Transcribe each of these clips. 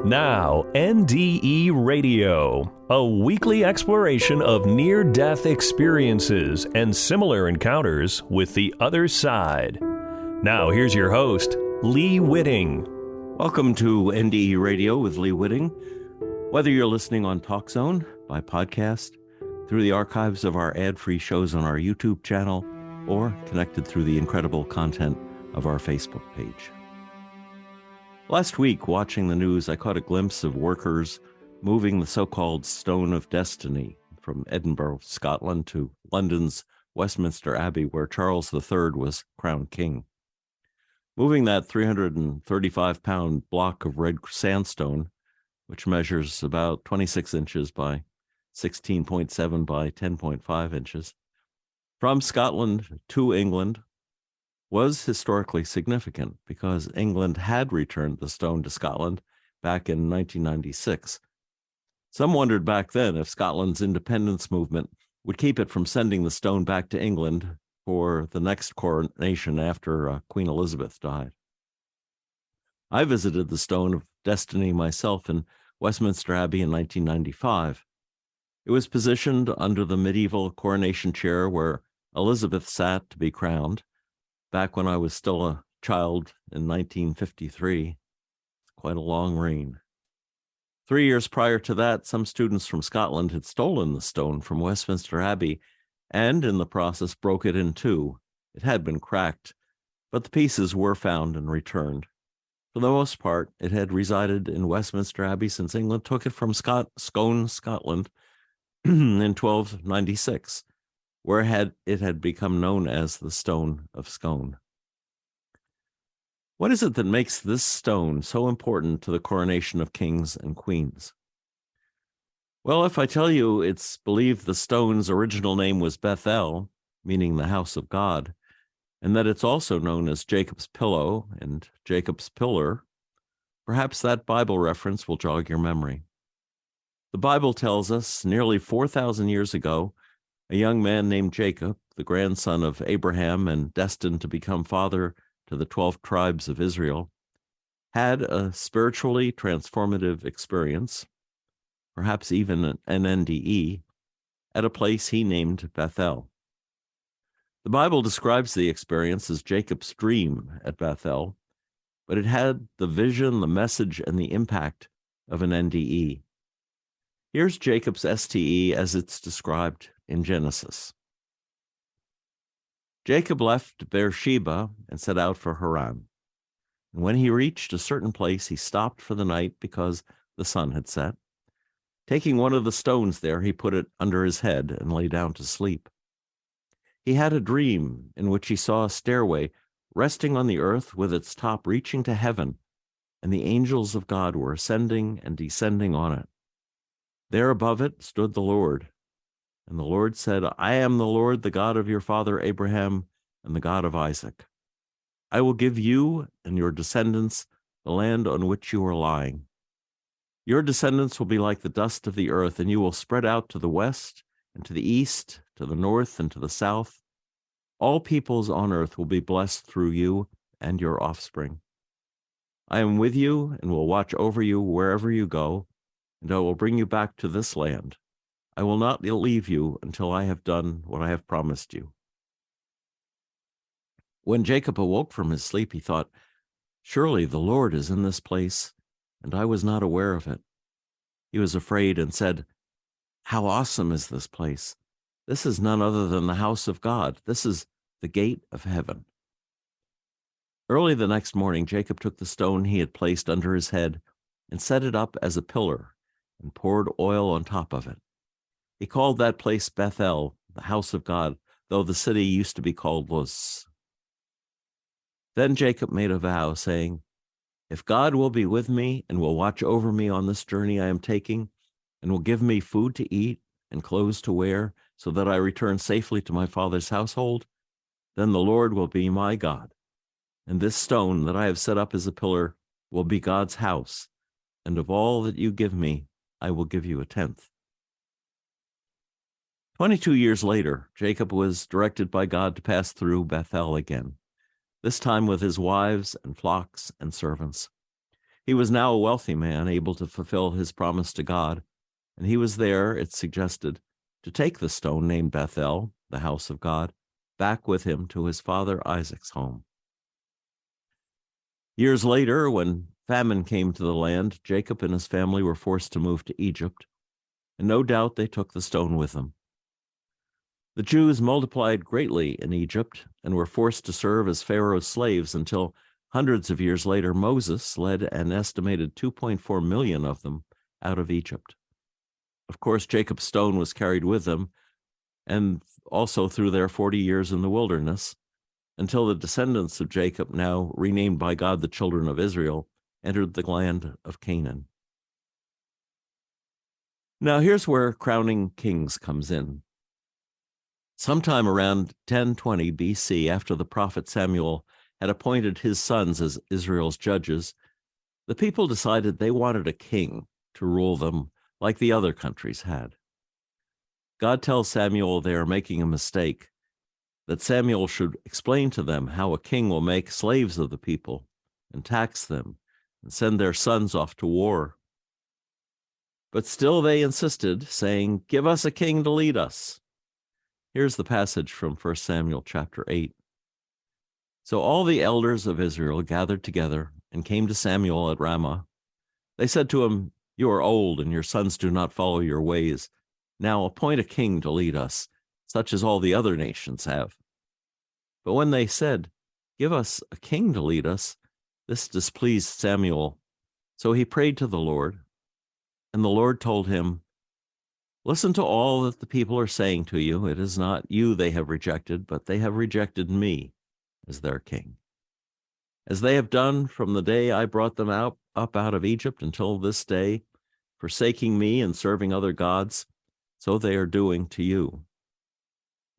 Now, NDE Radio, a weekly exploration of near-death experiences and similar encounters with the other side. Now, here's your host, Lee Witting. Welcome to NDE Radio with Lee Witting. Whether you're listening on TalkZone, by podcast, through the archives of our ad-free shows on our YouTube channel, or connected through the incredible content of our Facebook page. Last week, watching the news, I caught a glimpse of workers moving the so-called Stone of Destiny from Edinburgh, Scotland, to London's Westminster Abbey, where Charles III was crowned king. Moving that 335-pound block of red sandstone, which measures about 26 inches by 16.7 by 10.5 inches, from Scotland to England, was historically significant because England had returned the stone to Scotland back in 1996. Some wondered back then if Scotland's independence movement would keep it from sending the stone back to England for the next coronation after Queen Elizabeth died. I visited the Stone of Destiny myself in Westminster Abbey in 1995. It was positioned under the medieval coronation chair where Elizabeth sat to be crowned, back when I was still a child in 1953. Quite a long reign. 3 years prior to that, some students from Scotland had stolen the stone from Westminster Abbey and, in the process, broke it in two. It had been cracked, but the pieces were found and returned. For the most part, it had resided in Westminster Abbey since England took it from Scone, Scotland, in 1296. Where it had become known as the Stone of Scone. What is it that makes this stone so important to the coronation of kings and queens? Well, if I tell you it's believed the stone's original name was Bethel, meaning the house of God, and that it's also known as Jacob's pillow and Jacob's pillar, perhaps that Bible reference will jog your memory. The Bible tells us nearly 4,000 years ago, a young man named Jacob, the grandson of Abraham and destined to become father to the 12 tribes of Israel, had a spiritually transformative experience, perhaps even an NDE, at a place he named Bethel. The Bible describes the experience as Jacob's dream at Bethel, but it had the vision, the message, and the impact of an NDE. Here's Jacob's STE as it's described in Genesis. Jacob left Beersheba and set out for Haran. And when he reached a certain place, he stopped for the night because the sun had set. Taking one of the stones there, he put it under his head and lay down to sleep. He had a dream in which he saw a stairway resting on the earth with its top reaching to heaven, and the angels of God were ascending and descending on it. There above it stood the Lord. And the Lord said, I am the Lord, the God of your father Abraham, and the God of Isaac. I will give you and your descendants the land on which you are lying. Your descendants will be like the dust of the earth, and you will spread out to the west and to the east, to the north and to the south. All peoples on earth will be blessed through you and your offspring. I am with you and will watch over you wherever you go, and I will bring you back to this land. I will not leave you until I have done what I have promised you. When Jacob awoke from his sleep, he thought, surely the Lord is in this place, and I was not aware of it. He was afraid and said, how awesome is this place? This is none other than the house of God. This is the gate of heaven. Early the next morning, Jacob took the stone he had placed under his head and set it up as a pillar and poured oil on top of it. He called that place Bethel, the house of God, though the city used to be called Luz. Then Jacob made a vow, saying, if God will be with me and will watch over me on this journey I am taking, and will give me food to eat and clothes to wear, so that I return safely to my father's household, then the Lord will be my God. And this stone that I have set up as a pillar will be God's house, and of all that you give me, I will give you a tenth. 22 years later, Jacob was directed by God to pass through Bethel again, this time with his wives and flocks and servants. He was now a wealthy man, able to fulfill his promise to God, and he was there, it's suggested, to take the stone named Bethel, the house of God, back with him to his father Isaac's home. Years later, when famine came to the land, Jacob and his family were forced to move to Egypt, and no doubt they took the stone with them. The Jews multiplied greatly in Egypt and were forced to serve as Pharaoh's slaves until hundreds of years later, Moses led an estimated 2.4 million of them out of Egypt. Of course, Jacob's stone was carried with them, and also through their 40 years in the wilderness, until the descendants of Jacob, now renamed by God the children of Israel, entered the land of Canaan. Now here's where crowning kings comes in. Sometime around 1020 BC, after the prophet Samuel had appointed his sons as Israel's judges, the people decided they wanted a king to rule them like the other countries had. God tells Samuel they are making a mistake, that Samuel should explain to them how a king will make slaves of the people and tax them and send their sons off to war. But still they insisted, saying, "Give us a king to lead us." Here's the passage from 1 Samuel chapter 8. So all the elders of Israel gathered together and came to Samuel at Ramah. They said to him, "You are old, and your sons do not follow your ways. Now appoint a king to lead us, such as all the other nations have." But when they said, "Give us a king to lead us," this displeased Samuel. So he prayed to the Lord, and the Lord told him, "Listen to all that the people are saying to you. It is not you they have rejected, but they have rejected me as their king. As they have done from the day I brought them up out of Egypt until this day, forsaking me and serving other gods, so they are doing to you.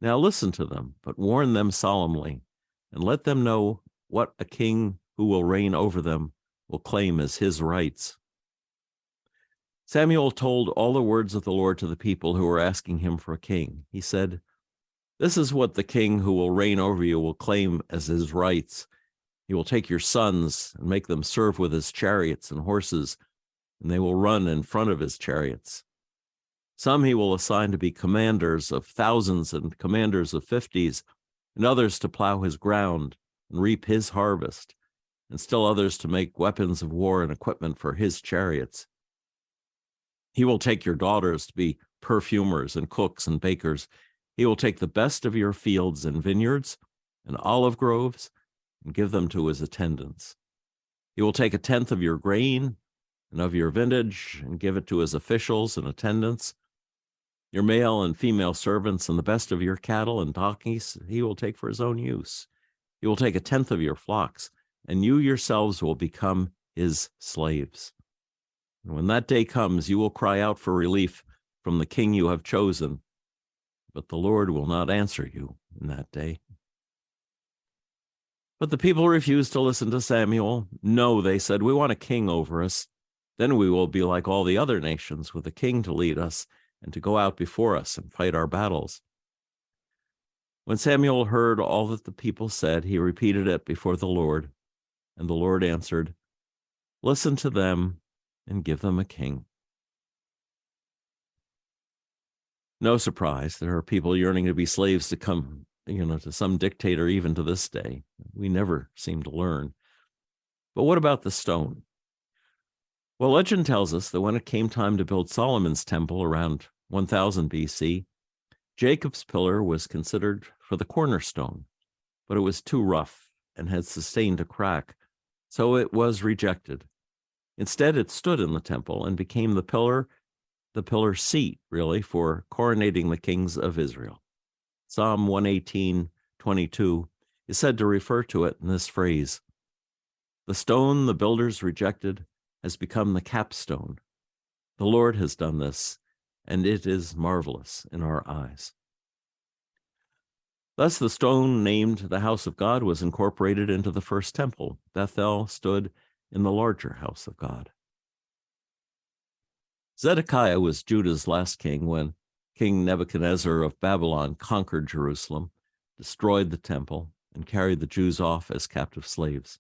Now listen to them, but warn them solemnly, and let them know what a king who will reign over them will claim as his rights." Samuel told all the words of the Lord to the people who were asking him for a king. He said, "This is what the king who will reign over you will claim as his rights. He will take your sons and make them serve with his chariots and horses, and they will run in front of his chariots. Some he will assign to be commanders of thousands and commanders of 50s, and others to plow his ground and reap his harvest, and still others to make weapons of war and equipment for his chariots. He will take your daughters to be perfumers and cooks and bakers. He will take the best of your fields and vineyards and olive groves and give them to his attendants. He will take 1/10 of your grain and of your vintage and give it to his officials and attendants. Your male and female servants and the best of your cattle and donkeys he will take for his own use. He will take 1/10 of your flocks, and you yourselves will become his slaves. And when that day comes, you will cry out for relief from the king you have chosen, but the Lord will not answer you in that day." But the people refused to listen to Samuel. "No," they said, "we want a king over us. Then we will be like all the other nations, with a king to lead us and to go out before us and fight our battles." When Samuel heard all that the people said, he repeated it before the Lord, and the Lord answered, "Listen to them and give them a king." No surprise, there are people yearning to be slaves to come, to some dictator even to this day. We never seem to learn. But what about the stone? Well, legend tells us that when it came time to build Solomon's temple around 1000 BC, Jacob's pillar was considered for the cornerstone, but it was too rough and had sustained a crack, so it was rejected. Instead, it stood in the temple and became the pillar seat, really, for coronating the kings of Israel. Psalm 118:22 is said to refer to it in this phrase: "The stone the builders rejected has become the capstone. The Lord has done this, and it is marvelous in our eyes." Thus, the stone named the house of God was incorporated into the first temple. Bethel stood in the larger house of God. Zedekiah was Judah's last king when King Nebuchadnezzar of Babylon conquered Jerusalem, destroyed the temple, and carried the Jews off as captive slaves.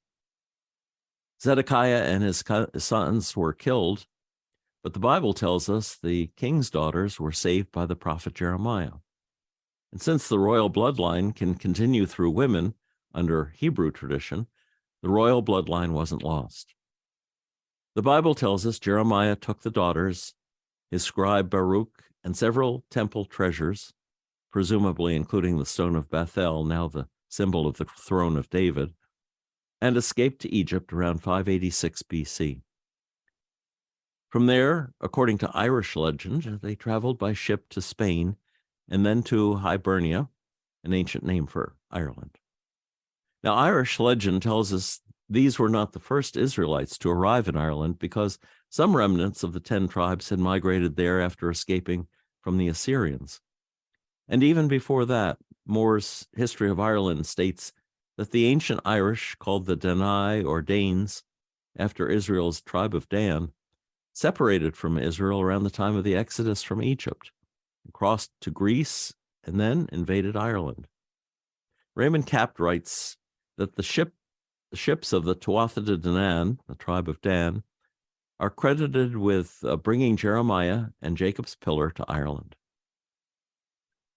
Zedekiah and his sons were killed, but the Bible tells us the king's daughters were saved by the prophet Jeremiah. And since the royal bloodline can continue through women under Hebrew tradition, the royal bloodline wasn't lost. The Bible tells us Jeremiah took the daughters, his scribe Baruch, and several temple treasures, presumably including the Stone of Bethel, now the symbol of the throne of David, and escaped to Egypt around 586 BC. From there, according to Irish legend, they traveled by ship to Spain and then to Hibernia, an ancient name for Ireland. Now, Irish legend tells us these were not the first Israelites to arrive in Ireland because some remnants of the 10 tribes had migrated there after escaping from the Assyrians. And even before that, Moore's History of Ireland states that the ancient Irish, called the Danai or Danes, after Israel's tribe of Dan, separated from Israel around the time of the Exodus from Egypt, crossed to Greece, and then invaded Ireland. Raymond Capt writes that the ships of the Tuatha De Danann, the tribe of Dan, are credited with bringing Jeremiah and Jacob's pillar to Ireland.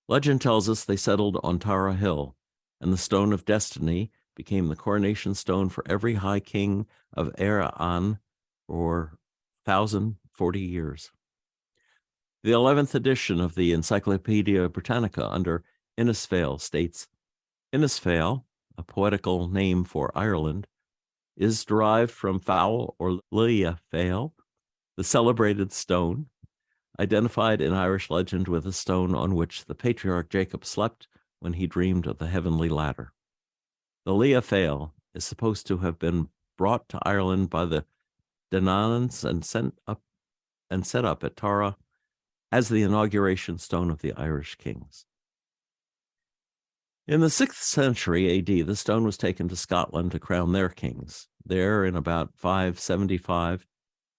Legend tells us they settled on Tara Hill, and the Stone of Destiny became the coronation stone for every high king of Éire for 1,040 years. The 11th edition of the Encyclopedia Britannica under Innisfail states, Innisfail, a poetical name for Ireland, is derived from Fowl or Lia Fail, the celebrated stone, identified in Irish legend with a stone on which the patriarch Jacob slept when he dreamed of the heavenly ladder. The Lia Fail is supposed to have been brought to Ireland by the Danannans and set up at Tara as the inauguration stone of the Irish kings. In the 6th century AD, the stone was taken to Scotland to crown their kings. There, in about 575,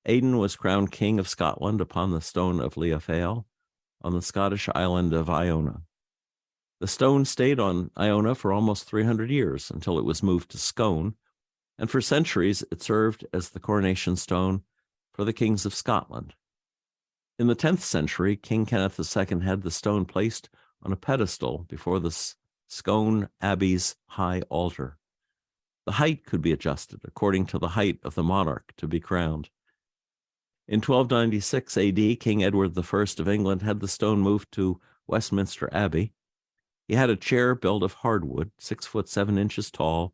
Aidan was crowned king of Scotland upon the stone of Lia Fail on the Scottish island of Iona. The stone stayed on Iona for almost 300 years until it was moved to Scone, and for centuries it served as the coronation stone for the kings of Scotland. In the 10th century, King Kenneth II had the stone placed on a pedestal before the Scone Abbey's high altar. The height could be adjusted according to the height of the monarch to be crowned. In 1296 AD, King Edward I of England had the stone moved to Westminster Abbey. He had a chair built of hardwood, 6 foot 7 inches tall,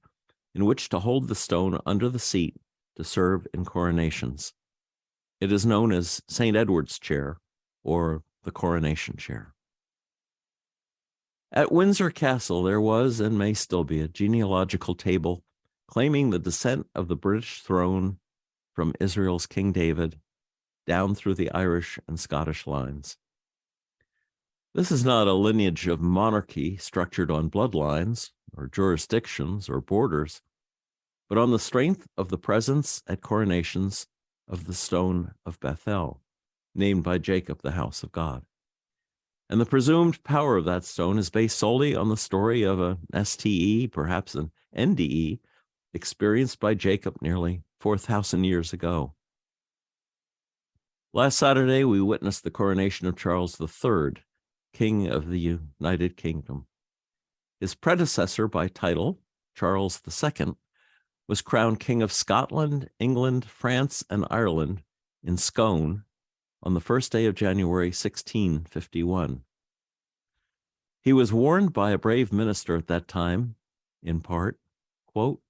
in which to hold the stone under the seat to serve in coronations. It is known as St. Edward's chair or the coronation chair. At Windsor Castle, there was and may still be a genealogical table claiming the descent of the British throne from Israel's King David down through the Irish and Scottish lines. This is not a lineage of monarchy structured on bloodlines or jurisdictions or borders, but on the strength of the presence at coronations of the Stone of Bethel, named by Jacob the house of God. And the presumed power of that stone is based solely on the story of an STE, perhaps an NDE, experienced by Jacob nearly 4,000 years ago. Last Saturday, we witnessed the coronation of Charles III, King of the United Kingdom. His predecessor by title, Charles II, was crowned King of Scotland, England, France, and Ireland in Scone on the first day of January 1651. He was warned by a brave minister at that time, in part, quote,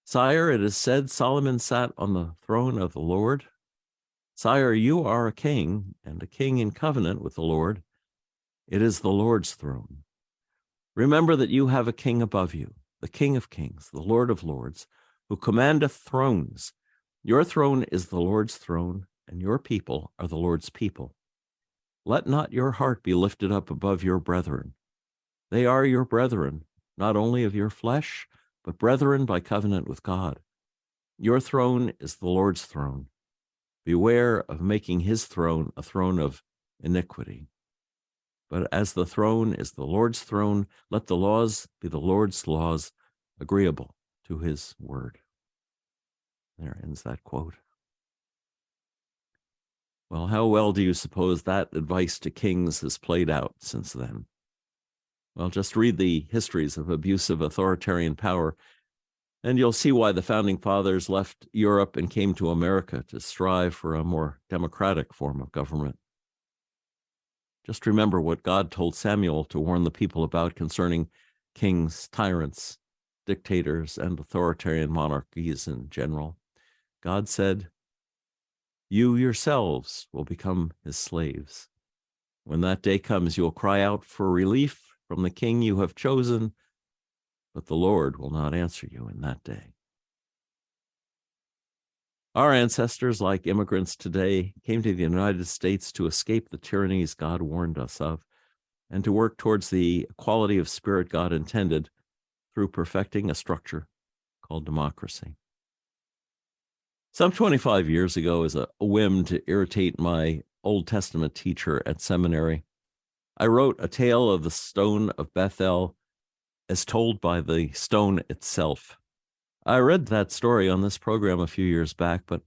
"Sire, it is said Solomon sat on the throne of the Lord. Sire, you are a king, and a king in covenant with the Lord. It is the Lord's throne. Remember that you have a king above you, the King of kings, the Lord of lords, who commandeth thrones. Your throne is the Lord's throne, and your people are the Lord's people. Let not your heart be lifted up above your brethren. They are your brethren, not only of your flesh, but brethren by covenant with God. Your throne is the Lord's throne. Beware of making his throne a throne of iniquity. But as the throne is the Lord's throne, let the laws be the Lord's laws, agreeable to his word." There ends that quote. Well, how well do you suppose that advice to kings has played out since then? Well, just read the histories of abusive authoritarian power, and you'll see why the founding fathers left Europe and came to America to strive for a more democratic form of government. Just remember what God told Samuel to warn the people about concerning kings, tyrants, dictators, and authoritarian monarchies in general. God said, "You yourselves will become his slaves. When that day comes, you will cry out for relief from the king you have chosen, but the Lord will not answer you in that day." Our ancestors, like immigrants today, came to the United States to escape the tyrannies God warned us of and to work towards the equality of spirit God intended through perfecting a structure called democracy. Some 25 years ago, as a whim to irritate my Old Testament teacher at seminary, I wrote a tale of the Stone of Bethel as told by the stone itself. I read that story on this program a few years back, but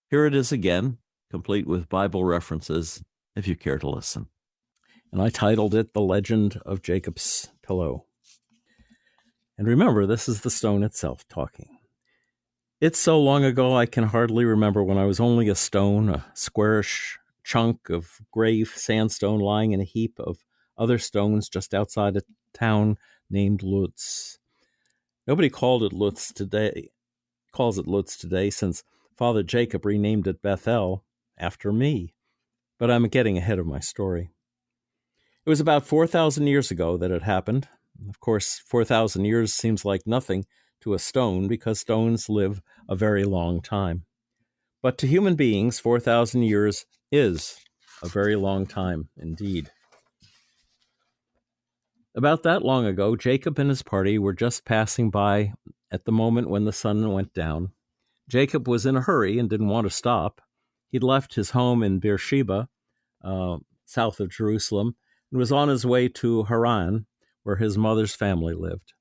here it is again, complete with Bible references, if you care to listen. And I titled it The Legend of Jacob's Pillow. And remember, this is the stone itself talking. "It's so long ago I can hardly remember when I was only a stone, a squarish chunk of gray sandstone lying in a heap of other stones just outside a town named Lutz. Nobody calls it Lutz today, since Father Jacob renamed it Bethel after me. But I'm getting ahead of my story. It was about 4,000 years ago that it happened. Of course, 4,000 years seems like nothing to a stone because stones live a very long time. But to human beings, 4,000 years is a very long time indeed. About that long ago, Jacob and his party were just passing by at the moment when the sun went down. Jacob was in a hurry and didn't want to stop. He'd left his home in Beersheba, south of Jerusalem, and was on his way to Haran, where his mother's family lived.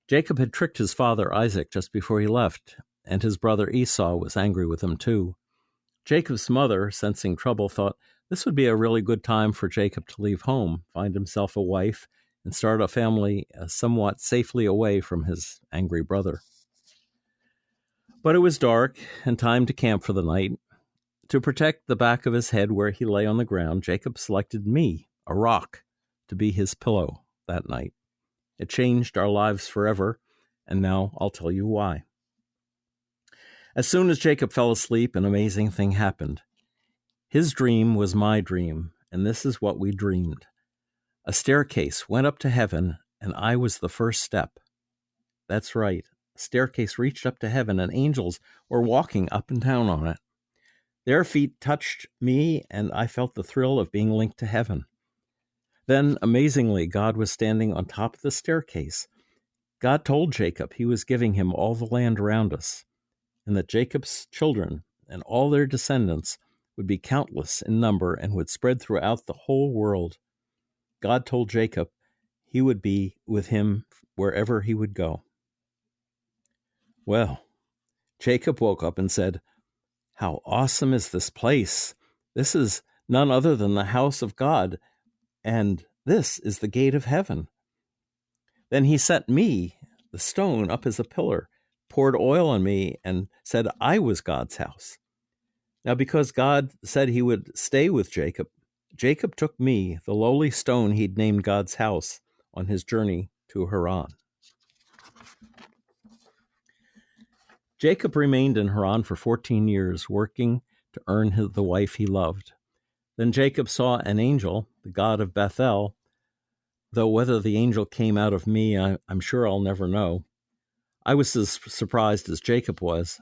Jacob had tricked his father Isaac just before he left, and his brother Esau was angry with him too. Jacob's mother, sensing trouble, thought this would be a really good time for Jacob to leave home, find himself a wife, and start a family somewhat safely away from his angry brother. But it was dark and time to camp for the night. To protect the back of his head where he lay on the ground, Jacob selected me, a rock, to be his pillow that night. It changed our lives forever, and now I'll tell you why. As soon as Jacob fell asleep, an amazing thing happened. His dream was my dream, and this is what we dreamed. A staircase went up to heaven, and I was the first step. That's right. A staircase reached up to heaven, and angels were walking up and down on it. Their feet touched me, and I felt the thrill of being linked to heaven. Then, amazingly, God was standing on top of the staircase. God told Jacob he was giving him all the land around us, and that Jacob's children and all their descendants would be countless in number and would spread throughout the whole world. God told Jacob he would be with him wherever he would go. Well, Jacob woke up and said, "How awesome is this place? This is none other than the house of God, and this is the gate of heaven." Then he set me, the stone, up as a pillar, poured oil on me, and said I was God's house. Now, because God said he would stay with Jacob, Jacob took me, the lowly stone he'd named God's house, on his journey to Haran. Jacob remained in Haran for 14 years, working to earn the wife he loved. Then Jacob saw an angel, the god of Bethel, though whether the angel came out of me, I'm sure I'll never know. I was as surprised as Jacob was.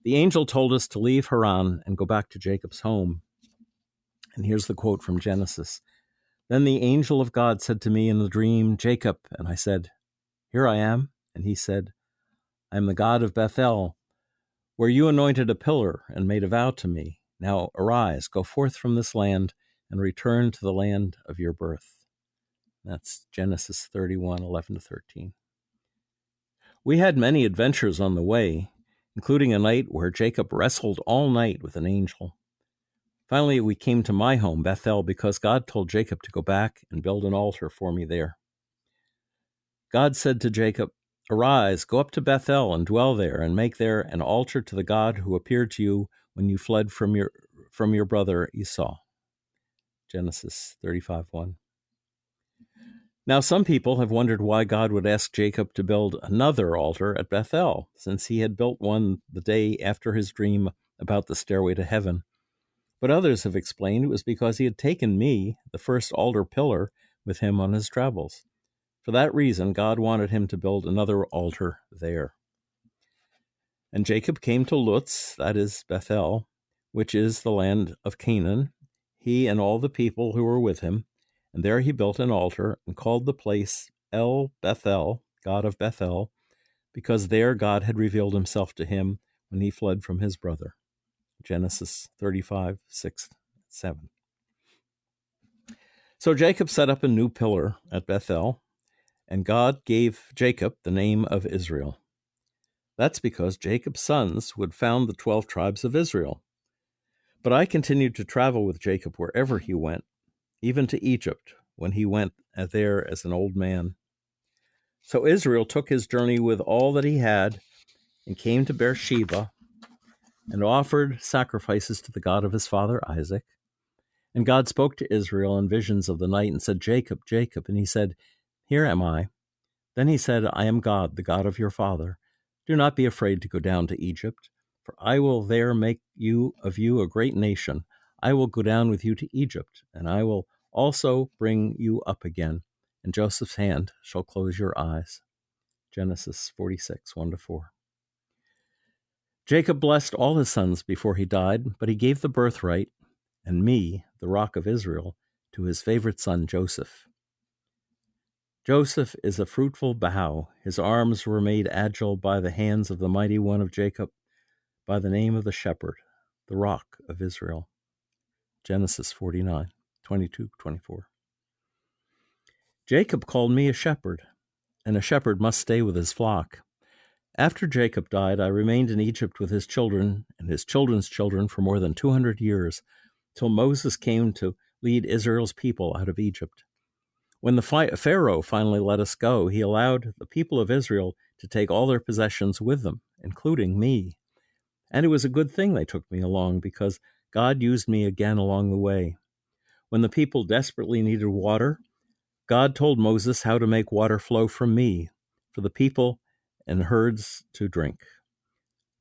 The angel told us to leave Haran and go back to Jacob's home. And here's the quote from Genesis. "Then the angel of God said to me in the dream, 'Jacob,' and I said, 'Here I am.' And he said, 'I am the God of Bethel, where you anointed a pillar and made a vow to me. Now arise, go forth from this land and return to the land of your birth.'" That's Genesis 31:11-13. We had many adventures on the way. including a night where Jacob wrestled all night with an angel. Finally, we came to my home, Bethel, because God told Jacob to go back and build an altar for me there. God said to Jacob, "Arise, go up to Bethel and dwell there, and make there an altar to the God who appeared to you when you fled from your brother Esau." Genesis 35:1. Now, some people have wondered why God would ask Jacob to build another altar at Bethel, since he had built one the day after his dream about the stairway to heaven. But others have explained it was because he had taken me, the first altar pillar, with him on his travels. For that reason, God wanted him to build another altar there. And Jacob came to Luz, that is Bethel, which is the land of Canaan, he and all the people who were with him, and there he built an altar and called the place El Bethel, God of Bethel, because there God had revealed himself to him when he fled from his brother. Genesis 35:6-7. So Jacob set up a new pillar at Bethel, and God gave Jacob the name of Israel. That's because Jacob's sons would found the 12 tribes of Israel. But I continued to travel with Jacob wherever he went, even to Egypt, when he went there as an old man. So Israel took his journey with all that he had and came to Beersheba and offered sacrifices to the God of his father Isaac. And God spoke to Israel in visions of the night and said, "Jacob, Jacob." And he said, "Here am I." Then he said, "I am God, the God of your father. Do not be afraid to go down to Egypt, for I will there make of you a great nation. I will go down with you to Egypt, and I will also bring you up again, and Joseph's hand shall close your eyes." Genesis 46:1-4. Jacob blessed all his sons before he died, but he gave the birthright, and me, the rock of Israel, to his favorite son Joseph. Joseph is a fruitful bough. His arms were made agile by the hands of the mighty one of Jacob, by the name of the shepherd, the rock of Israel. Genesis 49:22-24. Jacob called me a shepherd, and a shepherd must stay with his flock. After Jacob died, I remained in Egypt with his children and his children's children for more than 200 years, till Moses came to lead Israel's people out of Egypt. When the Pharaoh finally let us go, he allowed the people of Israel to take all their possessions with them, including me. And it was a good thing they took me along, because God used me again along the way. When the people desperately needed water, God told Moses how to make water flow from me for the people and herds to drink.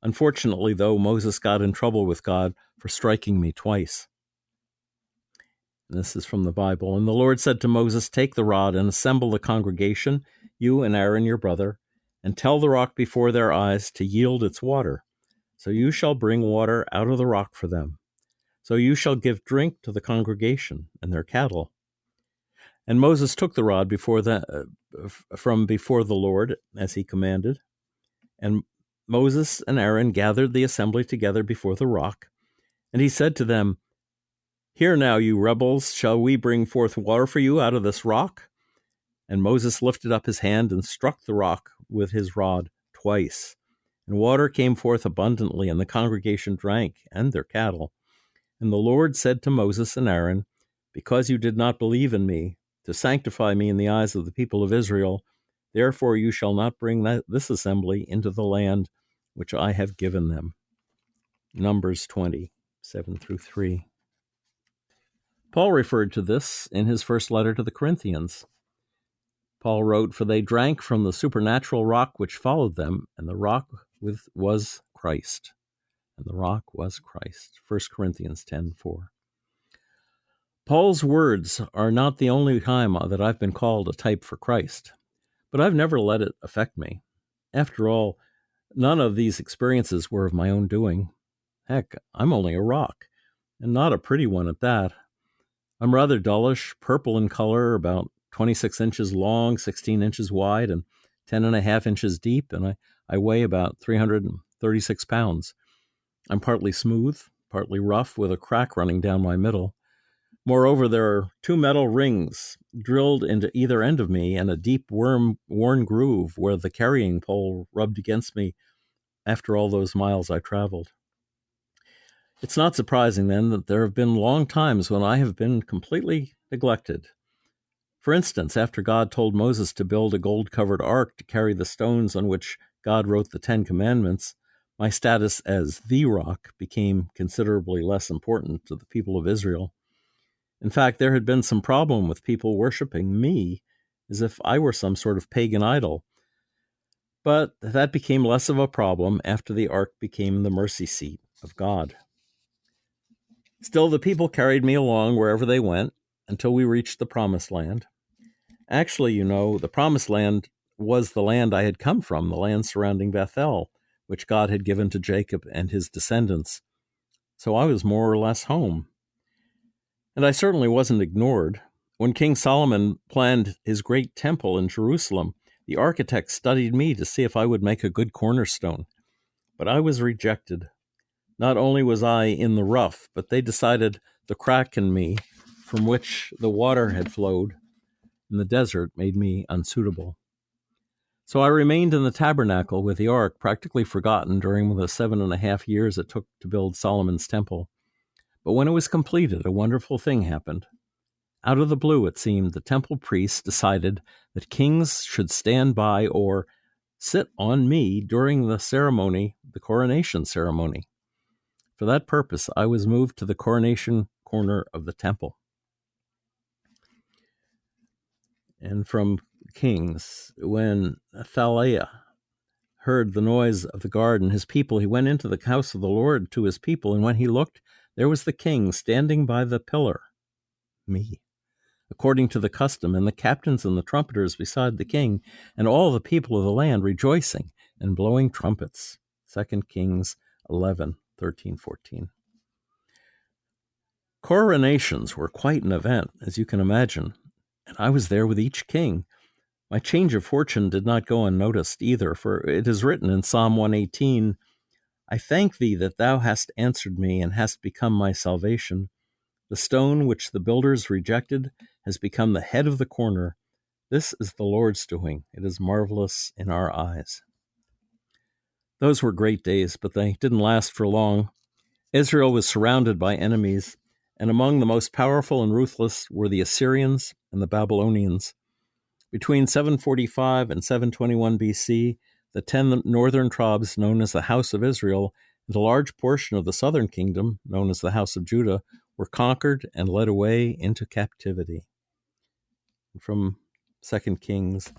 Unfortunately, though, Moses got in trouble with God for striking me twice. And this is from the Bible. "And the Lord said to Moses, Take the rod and assemble the congregation, you and Aaron your brother, and tell the rock before their eyes to yield its water. So you shall bring water out of the rock for them. So you shall give drink to the congregation and their cattle." And Moses took the rod from before the Lord, as he commanded. And Moses and Aaron gathered the assembly together before the rock. And he said to them, "Hear now, you rebels, shall we bring forth water for you out of this rock?" And Moses lifted up his hand and struck the rock with his rod twice. And water came forth abundantly, and the congregation drank, and their cattle. And the Lord said to Moses and Aaron, "Because you did not believe in me, to sanctify me in the eyes of the people of Israel, therefore you shall not bring this assembly into the land which I have given them." Numbers 20:7-3. Paul referred to this in his first letter to the Corinthians. Paul wrote, "For they drank from the supernatural rock which followed them, and the rock was Christ." And the rock was Christ. 1 Corinthians 10:4. Paul's words are not the only time that I've been called a type for Christ, but I've never let it affect me. After all, none of these experiences were of my own doing. Heck, I'm only a rock, and not a pretty one at that. I'm rather dullish, purple in color, about 26 inches long, 16 inches wide, and 10.5 inches deep, and I weigh about 336 pounds. I'm partly smooth, partly rough, with a crack running down my middle. Moreover, there are 2 metal rings drilled into either end of me, and a deep worn groove where the carrying pole rubbed against me after all those miles I traveled. It's not surprising, then, that there have been long times when I have been completely neglected. For instance, after God told Moses to build a gold-covered ark to carry the stones on which God wrote the Ten Commandments, my status as the rock became considerably less important to the people of Israel. In fact, there had been some problem with people worshiping me as if I were some sort of pagan idol. But that became less of a problem after the ark became the mercy seat of God. Still, the people carried me along wherever they went until we reached the Promised Land. Actually, the Promised Land was the land I had come from, the land surrounding Bethel, which God had given to Jacob and his descendants. So I was more or less home. And I certainly wasn't ignored. When King Solomon planned his great temple in Jerusalem, the architects studied me to see if I would make a good cornerstone. But I was rejected. Not only was I in the rough, but they decided the crack in me, from which the water had flowed in the desert, made me unsuitable. So I remained in the tabernacle with the ark, practically forgotten during the 7.5 years it took to build Solomon's temple. But when it was completed, a wonderful thing happened. Out of the blue, it seemed, the temple priests decided that kings should stand by or sit on me during the ceremony, the coronation ceremony. For that purpose, I was moved to the coronation corner of the temple. And from Kings, when Athaliah heard the noise of the guard and his people, he went into the house of the Lord to his people, and when he looked, there was the king standing by the pillar, me, according to the custom, and the captains and the trumpeters beside the king, and all the people of the land rejoicing and blowing trumpets. 2 Kings 11:13-14. Coronations were quite an event, as you can imagine, and I was there with each king. My change of fortune did not go unnoticed either, for it is written in Psalm 118, I thank thee that thou hast answered me and hast become my salvation. The stone which the builders rejected has become the head of the corner. This is the Lord's doing. It is marvelous in our eyes. Those were great days, but they didn't last for long. Israel was surrounded by enemies, and among the most powerful and ruthless were the Assyrians and the Babylonians. Between 745 and 721 BC, the 10 northern tribes known as the House of Israel and a large portion of the southern kingdom known as the House of Judah were conquered and led away into captivity. From 2 Kings,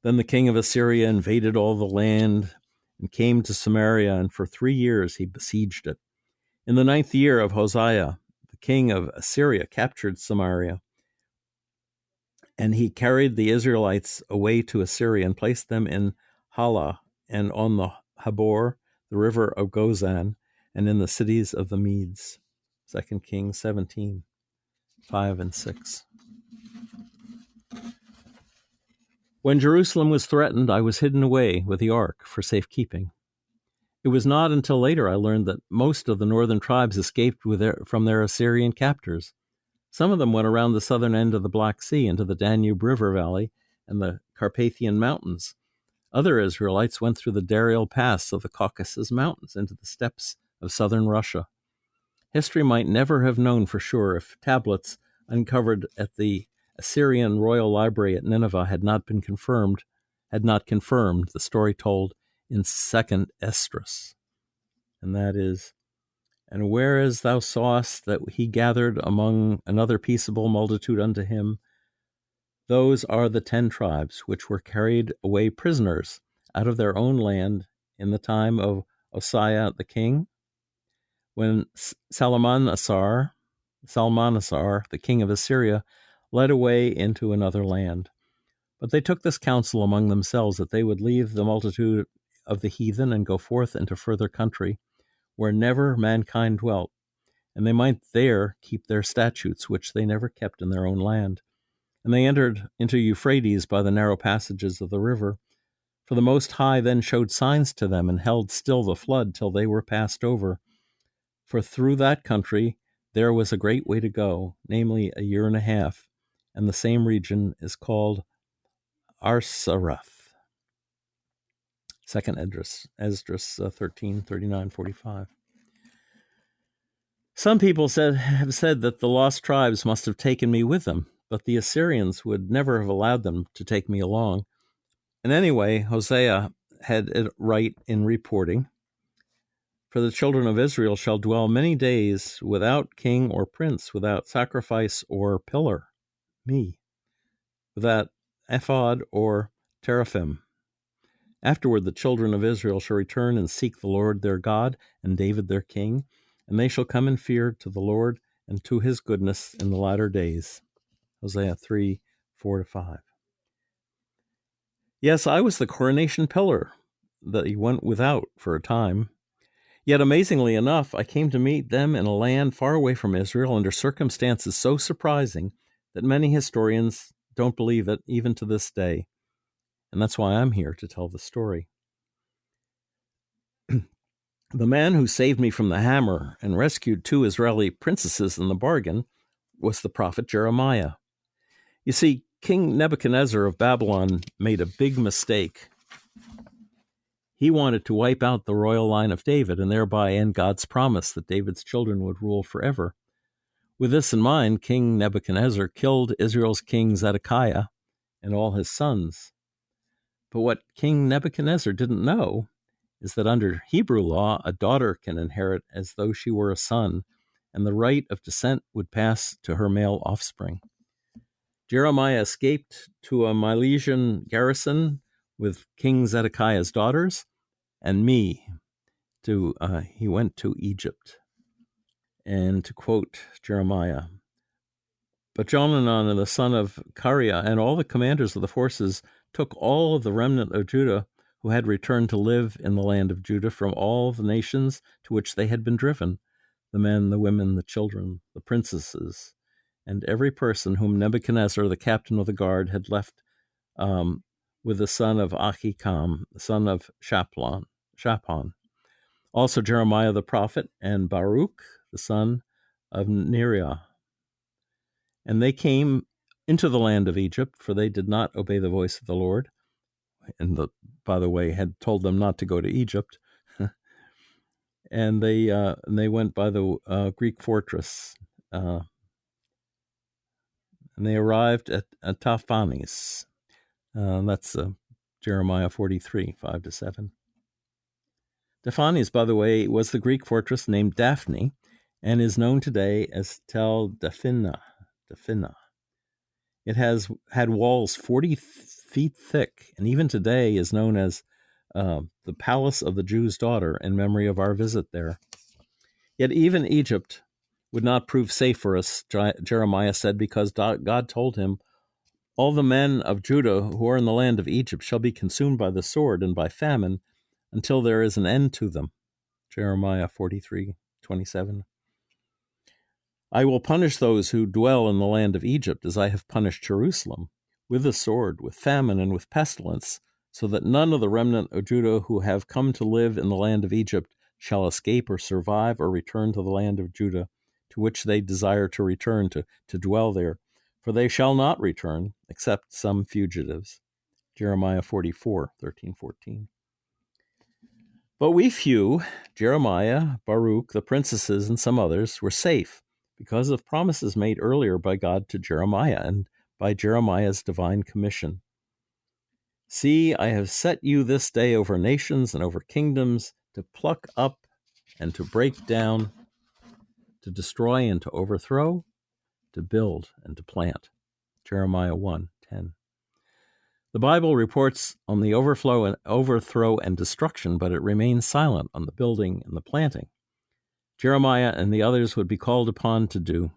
then the king of Assyria invaded all the land and came to Samaria, and for 3 years he besieged it. In the 9th year of Hosea, the king of Assyria captured Samaria, and he carried the Israelites away to Assyria and placed them in Halah and on the Habor, the river of Gozan, and in the cities of the Medes. 2 Kings 17:5 and 6. When Jerusalem was threatened, I was hidden away with the ark for safekeeping. It was not until later I learned that most of the northern tribes escaped from their Assyrian captors. Some of them went around the southern end of the Black Sea into the Danube River Valley and the Carpathian Mountains. Other Israelites went through the Darial Pass of the Caucasus Mountains into the steppes of southern Russia. History might never have known for sure if tablets uncovered at the Assyrian Royal Library at Nineveh had not confirmed the story told in 2nd Esdras. And that is, and whereas thou sawest that he gathered among another peaceable multitude unto him, those are the 10 tribes which were carried away prisoners out of their own land in the time of Osiah the king, when Salmanasar, the king of Assyria, led away into another land. But they took this counsel among themselves that they would leave the multitude of the heathen and go forth into further country, where never mankind dwelt, and they might there keep their statutes, which they never kept in their own land. And they entered into Euphrates by the narrow passages of the river. For the Most High then showed signs to them and held still the flood till they were passed over. For through that country there was a great way to go, namely 1.5 years, and the same region is called Arsarath. Second Esdras 13, 39, 45. Some people have said that the lost tribes must have taken me with them, but the Assyrians would never have allowed them to take me along. And anyway, Hosea had it right in reporting, "For the children of Israel shall dwell many days without king or prince, without sacrifice or pillar," me, without ephod or teraphim. "Afterward the children of Israel shall return and seek the Lord their God and David their king, and they shall come in fear to the Lord and to his goodness in the latter days." Hosea 3, 4-5. Yes, I was the coronation pillar that he went without for a time. Yet amazingly enough, I came to meet them in a land far away from Israel under circumstances so surprising that many historians don't believe it even to this day. And that's why I'm here to tell the story. The man who saved me from the hammer and rescued 2 Israeli princesses in the bargain was the prophet Jeremiah. You see, King Nebuchadnezzar of Babylon made a big mistake. He wanted to wipe out the royal line of David and thereby end God's promise that David's children would rule forever. With this in mind, King Nebuchadnezzar killed Israel's king Zedekiah and all his sons. But what King Nebuchadnezzar didn't know is that under Hebrew law, a daughter can inherit as though she were a son, and the right of descent would pass to her male offspring. Jeremiah escaped to a Milesian garrison with King Zedekiah's daughters, and he went to Egypt. And to quote Jeremiah, "But Johanan, the son of Kareah, and all the commanders of the forces took all of the remnant of Judah who had returned to live in the land of Judah from all the nations to which they had been driven, the men, the women, the children, the princesses, and every person whom Nebuchadnezzar, the captain of the guard, had left with the son of Ahikam, the son of Shaphan. Also Jeremiah the prophet and Baruch, the son of Neriah. And they came into the land of Egypt, for they did not obey the voice of the Lord." And by the way, had told them not to go to Egypt. And they went by the Greek fortress. And they arrived at Taphanes. That's Jeremiah 43, 5-7. Taphanes, by the way, was the Greek fortress named Daphne and is known today as Tel Daphina. It has had walls 40 feet thick, and even today is known as the Palace of the Jew's Daughter in memory of our visit there. Yet even Egypt would not prove safe for us, Jeremiah said, because God told him, "All the men of Judah who are in the land of Egypt shall be consumed by the sword and by famine until there is an end to them." Jeremiah 43:27. "I will punish those who dwell in the land of Egypt as I have punished Jerusalem, with the sword, with famine, and with pestilence, so that none of the remnant of Judah who have come to live in the land of Egypt shall escape or survive or return to the land of Judah, to which they desire to return to dwell there, for they shall not return, except some fugitives." Jeremiah 44:13-14. But we few, Jeremiah, Baruch, the princesses, and some others, were safe because of promises made earlier by God to Jeremiah and by Jeremiah's divine commission. "See, I have set you this day over nations and over kingdoms to pluck up and to break down, to destroy and to overthrow, to build and to plant." Jeremiah 1:10. The Bible reports on the overthrow and destruction, but it remains silent on the building and the planting. Jeremiah and the others would be called upon to do,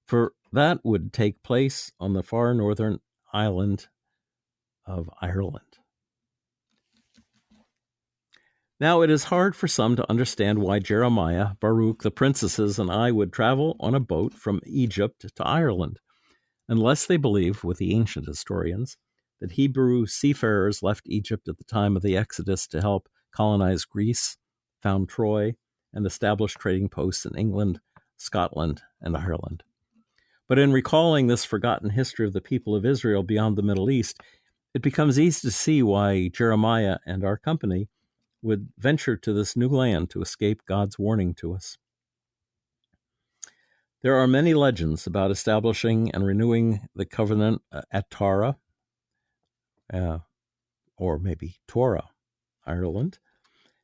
for that would take place on the far northern island of Ireland. Now, it is hard for some to understand why Jeremiah, Baruch, the princesses, and I would travel on a boat from Egypt to Ireland, unless they believe, with the ancient historians, that Hebrew seafarers left Egypt at the time of the Exodus to help colonize Greece, found Troy, and establish trading posts in England, Scotland, and Ireland. But in recalling this forgotten history of the people of Israel beyond the Middle East, it becomes easy to see why Jeremiah and our company would venture to this new land to escape God's warning to us. There are many legends about establishing and renewing the covenant at Tara, or maybe Torah, Ireland,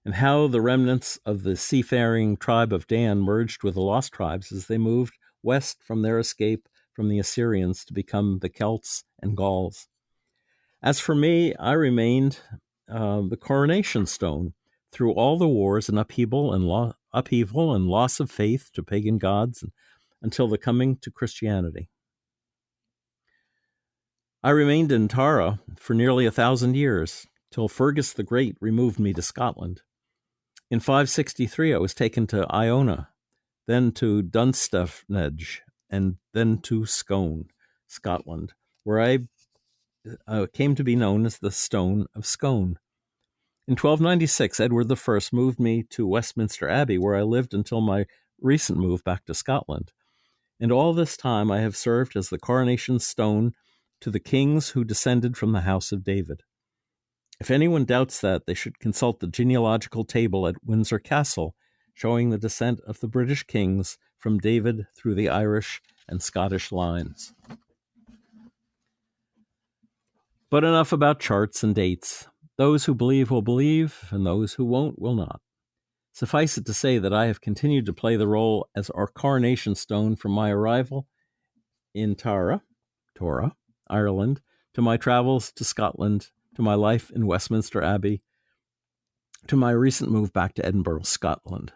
and how the remnants of the seafaring tribe of Dan merged with the lost tribes as they moved west from their escape from the Assyrians to become the Celts and Gauls. As for me, I remained the coronation stone through all the wars and upheaval and loss of faith to pagan gods until the coming to Christianity. I remained in Tara for nearly 1,000 years, till Fergus the Great removed me to Scotland. In 563, I was taken to Iona, then to Dunstafnage, and then to Scone, Scotland, where I came to be known as the Stone of Scone. In 1296, Edward I moved me to Westminster Abbey, where I lived until my recent move back to Scotland. And all this time I have served as the coronation stone to the kings who descended from the house of David. If anyone doubts that, they should consult the genealogical table at Windsor Castle, showing the descent of the British kings from David through the Irish and Scottish lines. But enough about charts and dates. Those who believe will believe, and those who won't will not. Suffice it to say that I have continued to play the role as our coronation stone from my arrival in Tara, Ireland, to my travels to Scotland, to my life in Westminster Abbey, to my recent move back to Edinburgh, Scotland.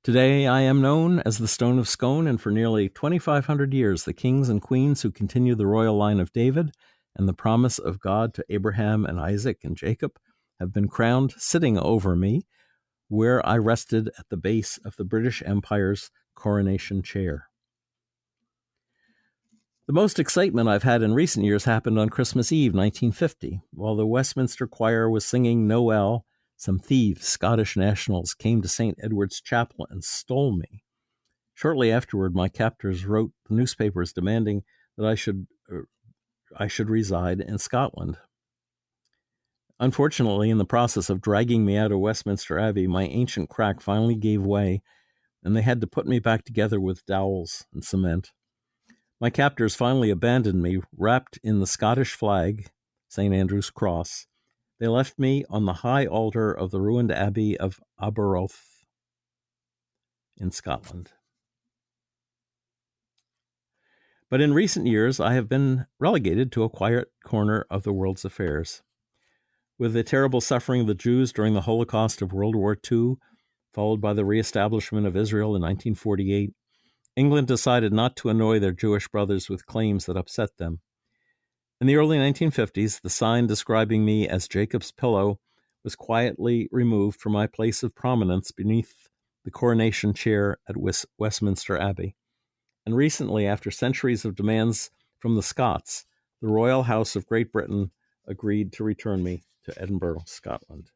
Today I am known as the Stone of Scone, and for nearly 2,500 years the kings and queens who continue the royal line of David and the promise of God to Abraham and Isaac and Jacob have been crowned sitting over me, where I rested at the base of the British Empire's coronation chair. The most excitement I've had in recent years happened on Christmas Eve, 1950. While the Westminster Choir was singing Noel, some thieves, Scottish nationals, came to St. Edward's Chapel and stole me. Shortly afterward, my captors wrote the newspapers demanding that I should reside in Scotland. Unfortunately, in the process of dragging me out of Westminster Abbey, my ancient crack finally gave way, and they had to put me back together with dowels and cement. My captors finally abandoned me, wrapped in the Scottish flag, St. Andrew's Cross. They left me on the high altar of the ruined Abbey of Aberystwyth in Scotland. But in recent years, I have been relegated to a quiet corner of the world's affairs. With the terrible suffering of the Jews during the Holocaust of World War II, followed by the reestablishment of Israel in 1948, England decided not to annoy their Jewish brothers with claims that upset them. In the early 1950s, the sign describing me as Jacob's pillow was quietly removed from my place of prominence beneath the coronation chair at Westminster Abbey. And recently, after centuries of demands from the Scots, the Royal House of Great Britain agreed to return me to Edinburgh, Scotland.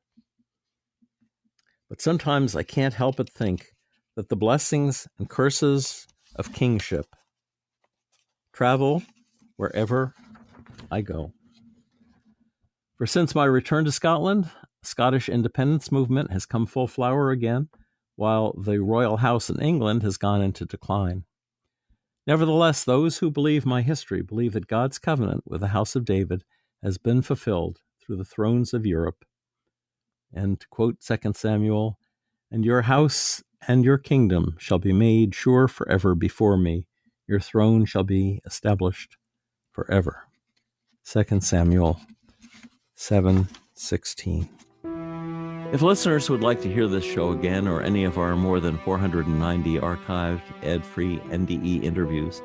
But sometimes I can't help but think that the blessings and curses of kingship travel wherever I go. For since my return to Scotland, the Scottish independence movement has come full flower again, while the royal house in England has gone into decline. Nevertheless, those who believe my history believe that God's covenant with the house of David has been fulfilled through the thrones of Europe. And to quote 2 Samuel, "And your house and your kingdom shall be made sure forever before me. Your throne shall be established forever." 2 Samuel 7:16. If listeners would like to hear this show again or any of our more than 490 archived, ad-free NDE interviews,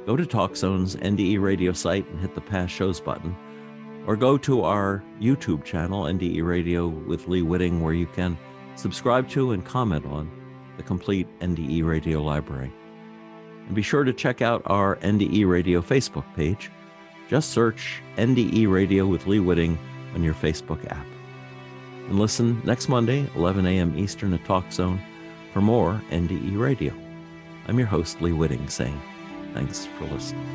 go to TalkZone's NDE Radio site and hit the Past Shows button, or go to our YouTube channel, NDE Radio with Lee Witting, where you can subscribe to and comment on the complete NDE Radio library. And be sure to check out our NDE Radio Facebook page. Just search NDE Radio with Lee Witting on your Facebook app. And listen next Monday, 11 a.m. Eastern at TalkZone for more NDE Radio. I'm your host, Lee Witting, saying thanks for listening.